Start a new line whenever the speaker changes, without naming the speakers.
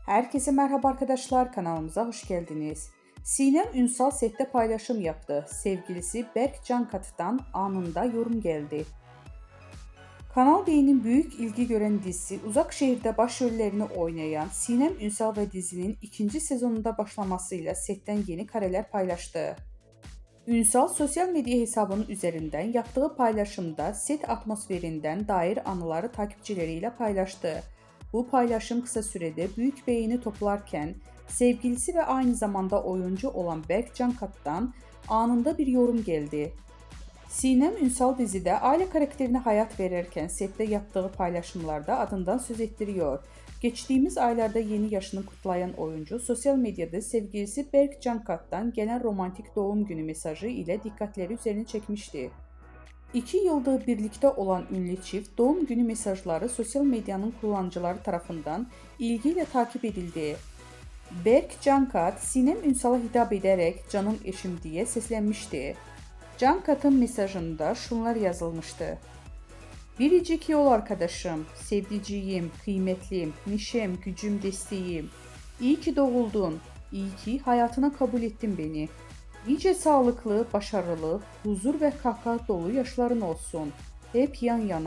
Herkese merhaba arkadaşlar, kanalımıza hoş geldiniz. Sinem Ünsal sette paylaşım yaptı. Sevgilisi Berk Cankatı'dan anında yorum geldi. Kanal D'nin büyük ilgi gören dizisi Uzak Şehir'de başrollerini oynayan Sinem Ünsal ve dizinin ikinci sezonunda başlamasıyla setten yeni kareler paylaştı. Ünsal sosyal medya hesabının üzerinden yaptığı paylaşımda set atmosferinden dair anıları takipçileriyle paylaştı. Bu paylaşım kısa sürede büyük beğeni toplarken sevgilisi ve aynı zamanda oyuncu olan Berk Cankat'tan anında bir yorum geldi. Sinem Ünsal dizide aile karakterine hayat verirken sette yaptığı paylaşımlarda adından söz ettiriyor. Geçtiğimiz aylarda yeni yaşını kutlayan oyuncu sosyal medyada sevgilisi Berk Cankat'tan gelen romantik doğum günü mesajı ile dikkatleri üzerine çekmişti. 2 yıldır birlikte olan ünlü çift doğum günü mesajları sosyal medyanın kullanıcıları tarafından ilgiyle takip edildi. Berk Cankat, Sinem Ünsal'a hitap ederek "canım eşim" diye seslenmişti. Cankat'ın mesajında şunlar yazılmıştı: "Biricik yol arkadaşım, sevdiceğim, kıymetlim, neşem, gücüm, desteğim. İyi ki doğuldun, iyi ki hayatına kabul ettin beni. Nice sağlıklı, başarılı, huzur ve kahkaha dolu yaşların olsun. Hep yan yana."